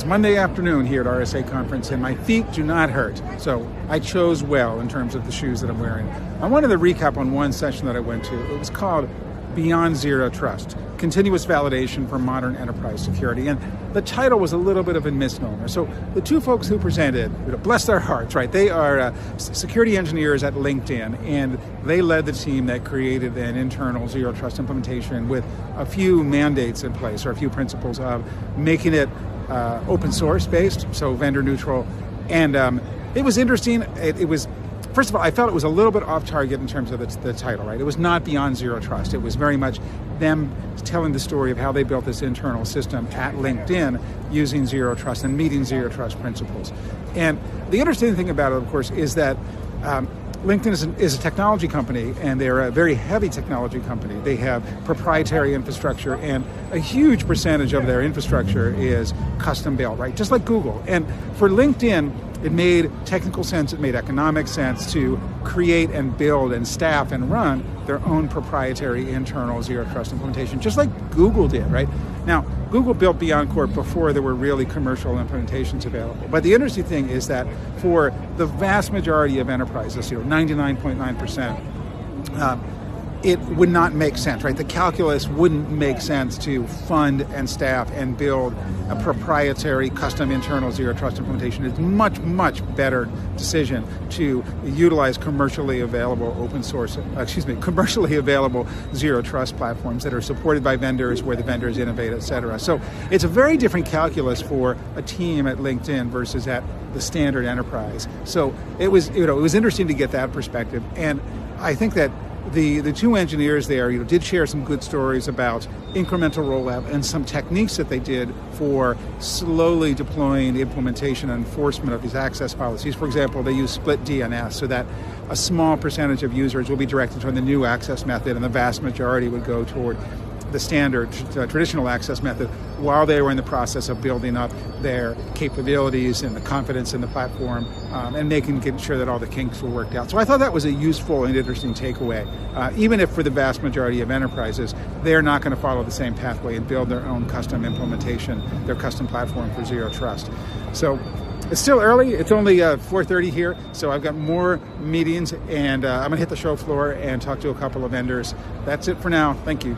It's Monday afternoon here at RSA Conference, and my feet do not hurt. So I chose well in terms of the shoes that I'm wearing. I wanted to recap on one session that I went to. It was called Beyond Zero Trust, Continuous Validation for Modern Enterprise Security. And the title was a little bit of a misnomer. So the two folks who presented, bless their hearts, right? They are security engineers at LinkedIn, and they led the team that created an internal zero trust implementation with a few mandates in place, or a few principles of making it open source based, so vendor neutral. And it was interesting. It was, first of all, I felt it was a little bit off target in terms of the title, right? It was not Beyond Zero Trust. It was very much them telling the story of how they built this internal system at LinkedIn using zero trust and meeting zero trust principles. And the interesting thing about it, of course, is that LinkedIn is a technology company, and they're a very heavy technology company. They have proprietary infrastructure, and a huge percentage of their infrastructure is custom built, right? Just like Google. And for LinkedIn, it made technical sense, it made economic sense to create and build and staff and run their own proprietary internal zero trust implementation, just like Google did, right? Now, Google built BeyondCorp before there were really commercial implementations available. But the interesting thing is that for the vast majority of enterprises, 99.9%, it would not make sense, right? The calculus wouldn't make sense to fund and staff and build a proprietary custom internal zero trust implementation. It's much, much better decision to utilize commercially available commercially available zero trust platforms that are supported by vendors, where the vendors innovate, et cetera. So it's a very different calculus for a team at LinkedIn versus at the standard enterprise. So it was interesting to get that perspective. And I think that the two engineers there, did share some good stories about incremental rollout and some techniques that they did for slowly deploying the implementation and enforcement of these access policies. For example, they use split DNS so that a small percentage of users will be directed toward the new access method, and the vast majority would go toward the standard traditional access method, while they were in the process of building up their capabilities and the confidence in the platform, and making sure that all the kinks were worked out. So I thought that was a useful and interesting takeaway. Even if for the vast majority of enterprises, they're not going to follow the same pathway and build their own custom implementation, their custom platform for zero trust. So it's still early. It's only 4:30 here, so I've got more meetings, and I'm going to hit the show floor and talk to a couple of vendors. That's it for now. Thank you.